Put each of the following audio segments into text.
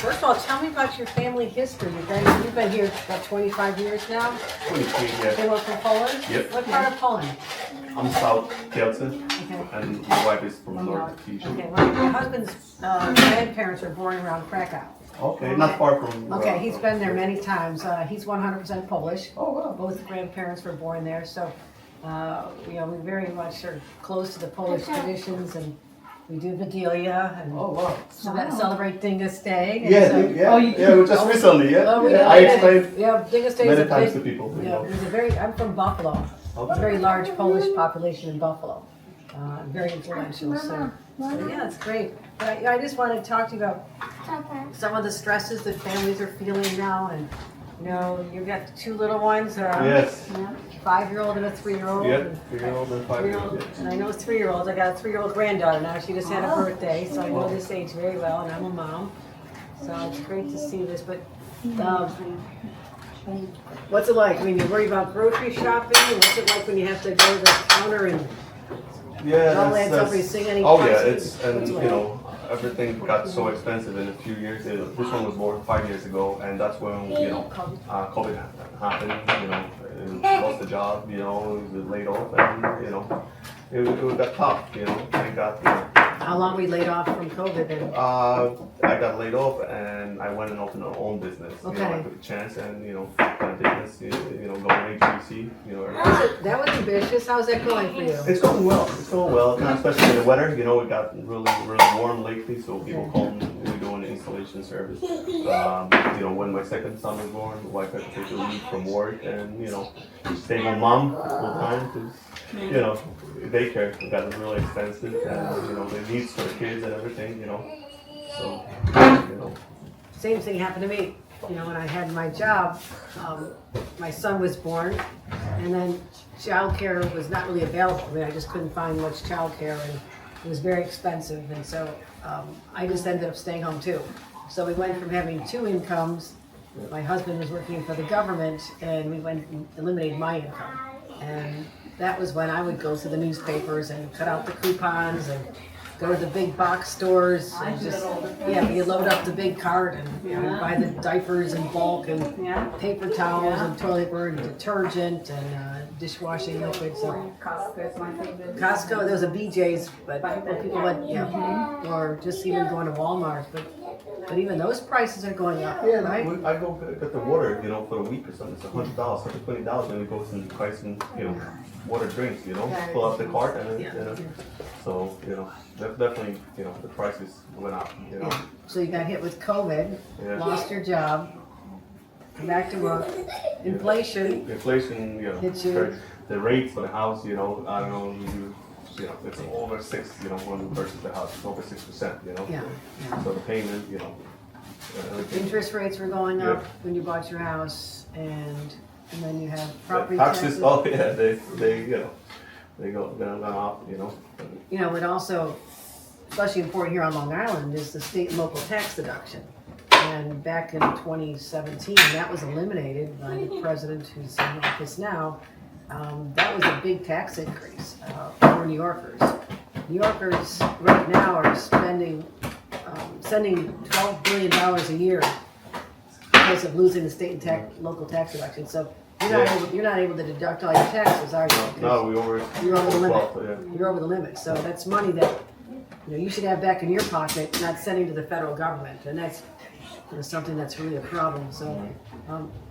First of all, tell me about your family history. You've been here about 25 years now? 23, yeah. They were from Poland? Yep. What part of Poland? I'm South Kielce, Okay. and my wife is from North Kielce. Okay, well, my husband's grandparents were born around Krakow. Okay, not far from. Okay, he's been there many times. He's 100% Polish. Oh, wow. Both grandparents were born there, so we very much are close to the Polish traditions, and we do Vigilia and Oh, wow. celebrate Dingus Day. And Yeah, so, we just recently, yeah. Oh, we yeah. do, I yeah. explained Yeah, Dingus Day is many a times big, to people. You yeah, know. there's a very. I'm from Buffalo. It's a very large Polish population in Buffalo. Very influential. So yeah, it's great. But I just want to talk to you about some of the stresses that families are feeling now, and you've got two little ones. Yes. 5-year-old and a 3-year-old. Yeah, 3-year-old and 5-year-old. And I know 3-year-olds. I got a 3-year-old granddaughter now. She just had a birthday, so I know this age very well, and I'm a mom. So it's great to see this. But what's it like when you worry about grocery shopping? And what's it like when you have to go to the counter and Yeah, let somebody sing any oh yeah, prices? and everything got so expensive in a few years. This one was born 5 years ago, and that's when COVID happened. And lost the job. He was laid off, and it got tough. Thank God. How long were you laid off from COVID then? I got laid off, and I went and opened my own business. Okay. I took a chance, and kind of business. Going HBC. That was ambitious. How's that going for you? It's going well. It's going well, especially in the weather. It got really warm lately, so people call me. We're doing the installation service. When my second son was born, my wife had to take a leave from work, and stay home mom full time because daycare got really expensive, and the needs for the kids and everything. So Same thing happened to me. When I had my job, my son was born, and then childcare was not really available. I mean, I just couldn't find much childcare, and it was very expensive, and so I just ended up staying home too. So we went from having 2 incomes. My husband was working for the government, and we went and eliminated my income. And that was when I would go to the newspapers and cut out the coupons and go to the big box stores and you load up the big cart and buy the diapers in bulk and paper towels and toilet paper and detergent and dishwashing liquid. So Costco is my favorite. Costco, there was a BJ's, but people went, or just even going to Walmart. But even those prices are going up, right? I go get the water, for a week or something. It's $100, $120, and it goes in price and water drinks. Pull out the cart and so definitely the prices went up. So you got hit with COVID, lost your job, come back to work, inflation. Hit you. The rates for the house, I don't know, it's over 6, when we purchase the house, it's over 6%, So the payment, everything. Interest rates were going up when you bought your house, and then you have property taxes. taxes. Oh yeah, they go up, What also, especially important here on Long Island, is the state and local tax deduction. And back in 2017, that was eliminated by the president who's in office now. That was a big tax increase for New Yorkers. New Yorkers right now are sending $12 billion a year because of losing the state and local tax deduction. So you're not able to deduct all your taxes, are you? No, You're over the limit. 12, You're over the limit. So that's money that you should have back in your pocket, not sending to the federal government, and that's something that's really a problem. So.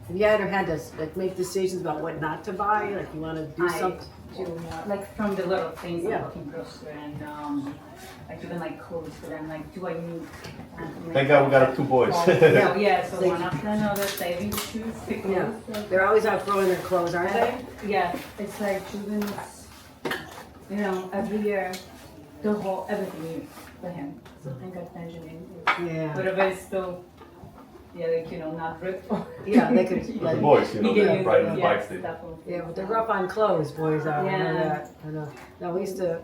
Have you ever had to make decisions about what not to buy? Like you want to do something? Like from the little things like in grocery and even like clothes for them. Like, do I need? Thank God we got 2 boys. So one after another, saving shoes, pickles. Yeah, they're always outgrowing their clothes, aren't they? Yeah, it's like children's. Every year, everything new for him. So thank God Benjamin. Whatever is still. Not ripped. Yeah, they could. The boys, they're riding the bikes. Yeah, but they're rough on clothes, boys are. I know that. I know. No, we used to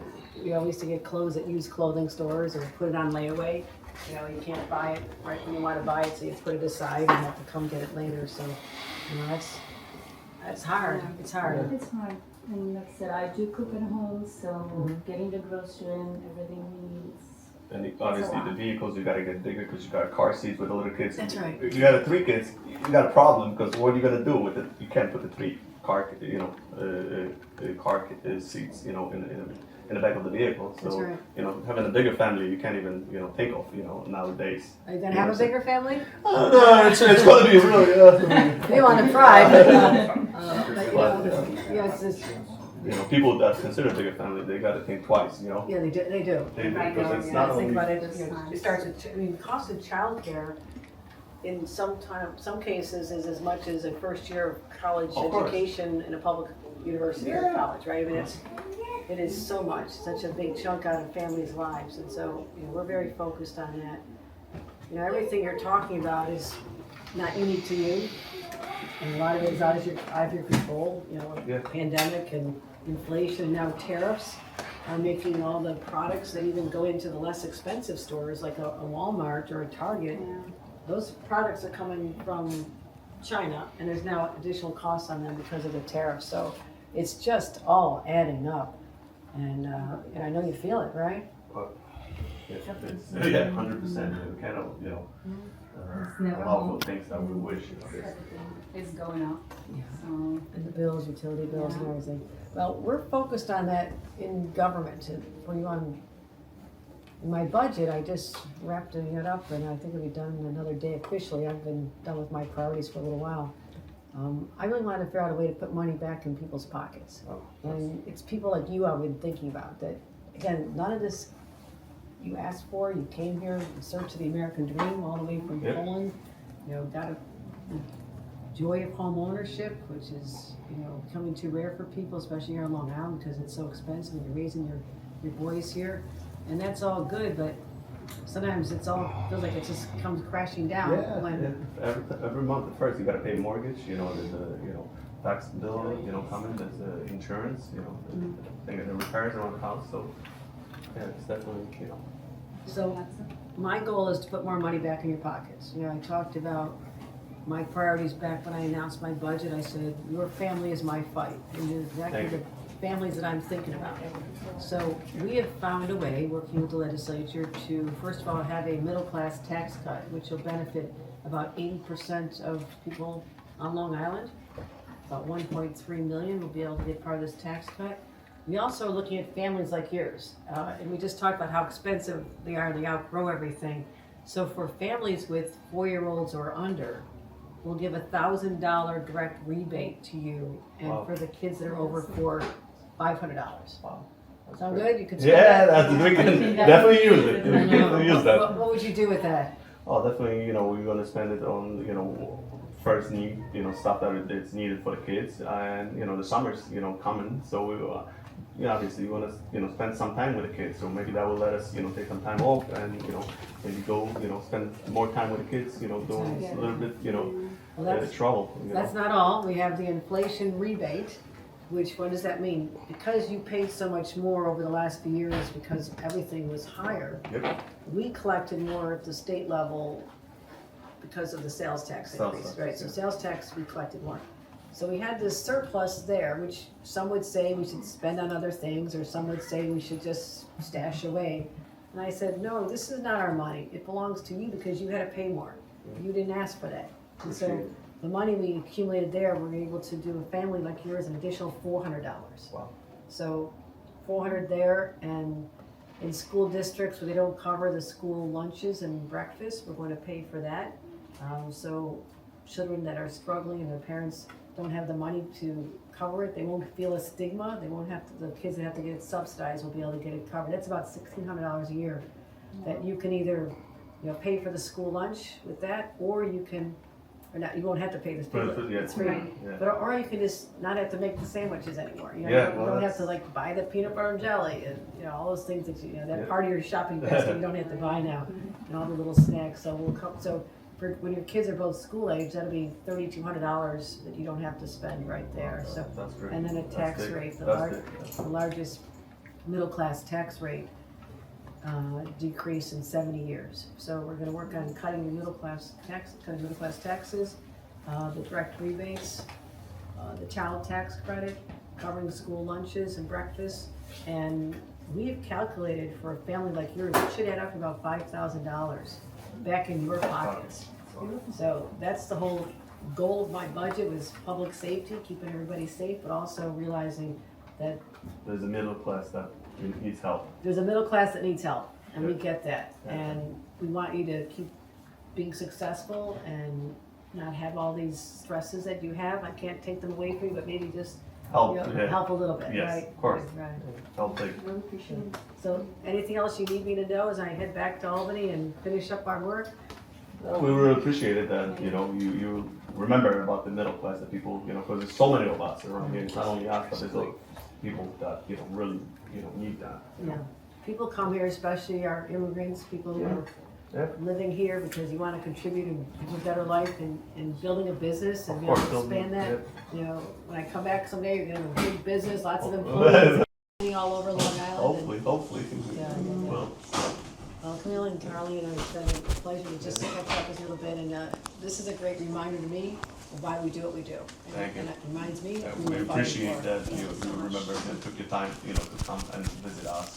get clothes at used clothing stores or put it on layaway. You can't buy it right when you want to buy it, so you put it aside and have to come get it later. So, that's hard. It's hard. It's hard. And like I said, I do cook at home, so getting the grocery and everything we need is and obviously the vehicles, you gotta get bigger because you got car seats with the little kids. That's right. If you got 3 kids, you got a problem because what are you gonna do with it? You can't put the 3 car, seats, in the back of the vehicle. So, That's right. having a bigger family, you can't even, think of, nowadays. Are you gonna have a bigger family? No, it's gonna be really. You want to try, but it's just, People that consider bigger family, they gotta think twice, yeah, they do. They do, Right because now, it's yeah. not Think only. about it. It starts at. Cost of childcare in some cases is as much as a first year of college Of course. education in a public university or college, right? I mean, it is so much, such a big chunk out of families' lives, and so we're very focused on that. Everything you're talking about is not unique to you, and a lot of it is out of your control. Yeah. Pandemic and inflation, now tariffs are making all the products that even go into the less expensive stores, like a Walmart or a Target. Those products are coming from China, and there's now additional costs on them because of the tariffs. So it's just all adding up, and I know you feel it, right? Yeah, 100%. We cannot, It's never allow home. for things that we wish. It's going up. Yeah. So And the bills, utility bills, and everything. Well, we're focused on that in government. For you in my budget, I just wrapped it up, and I think it'll be done in another day officially. I've been done with my priorities for a little while. I really want to figure out a way to put money back in people's pockets. And it's people like you I've been thinking about that, again, none of this you asked for. You came here in search of the American dream all the way from Yep. Poland. Got a joy of home ownership, which is, becoming too rare for people, especially here on Long Island because it's so expensive and you're raising your boys here. And that's all good, but sometimes it's all feels like it just comes crashing down when Every month at first you gotta pay mortgage. There's a tax bill. Coming. There's insurance. Thing that repairs around the house. So yeah, it's definitely So my goal is to put more money back in your pockets. I talked about my priorities back when I announced my budget. I said, your family is my fight. And you're exactly Thank the you. families that I'm thinking about. So we have found a way, working with the legislature, to first of all have a middle class tax cut, which will benefit about 80% of people on Long Island. About 1.3 million will be able to get part of this tax cut. We also are looking at families like yours, and we just talked about how expensive they are, they outgrow everything. So for families with 4-year-olds or under, we'll give $1,000 direct rebate to you, and Wow. for the kids that are over 4, $500. wow. That's Sound great. good? You can spend Yeah, that. we can definitely use it. I know. Use that. What would you do with that? Oh, definitely. We're gonna spend it on first need stuff that is needed for the kids, and the summer's coming, so we obviously want to spend some time with the kids. So maybe that will let us take some time off and maybe go spend more time with the kids. Doing a little bit Well, that's travel. That's not all. We have the inflation rebate, which, what does that mean? Because you paid so much more over the last few years because everything was higher, Yep. we collected more at the state level because of the sales tax Sales increase, tax, right? So yeah. sales tax, we collected more. So we had this surplus there, which some would say we should spend on other things, or some would say we should just stash away. And I said, no, this is not our money. It belongs to you because you had to pay more. You didn't ask for that. And so Appreciate it. the money we accumulated there, we're able to do a family like yours an additional $400. Wow. So $400 there, and in school districts where they don't cover the school lunches and breakfast, we're going to pay for that. So children that are struggling and their parents don't have the money to cover it, they won't feel a stigma. They won't have to, the kids that have to get it subsidized will be able to get it covered. That's about $1,600 a year that you can either pay for the school lunch with that, or you can, or not, you won't have to pay this. It's free. Right. Yeah. But, or you can just not have to make the sandwiches anymore. You Yeah, don't well, have that's- to like buy the peanut butter and jelly and all those things that that Yeah. part of your shopping basket you don't have to buy now, and all the little snacks. So we'll come. So for when your kids are both school age, that'll be $3,200 that you don't have to spend right there. So That's great. and then a That's tax big. rate, That's big. the largest middle class tax rate decrease in 70 years. So we're going to work on cutting the cutting middle class taxes, the direct rebates, the child tax credit, covering school lunches and breakfast, and we have calculated for a family like yours, it should add up to about $5,000 back in your pockets. So that's the whole goal of my budget, was public safety, keeping everybody safe, but also realizing that There's a middle class that needs help. there's a middle class that needs help, and we Yeah. get that. Yeah. And we want you to keep being successful and not have all these stresses that you have. I can't take them away from you, but maybe just Help, you know, yeah. help a little bit, Yes, right? of course. Right. Help take. Really appreciate it. So anything else you need me to know as I head back to Albany and finish up our work? We really appreciated that, you remember about the middle class, that people, because there's so many of us around here. It's not only us, but there's like people that, really, need that. Yeah. People come here, especially our immigrants, people who are Yeah. living here because you want to contribute to a better life and building a business and Of be able course, to building, expand that. yeah. You know, when I come back someday, you're gonna have a big business, lots of employees all over Long Island. Hopefully. Yeah. Well, Well, Camille and Darlene, it's been a pleasure to just catch up with you a little bit, and this is a great reminder to me of why we do what we do. Thank you. And it reminds me. yeah, who we we're fighting appreciate for. that Thank you so much. remember and took your time, to come and visit us.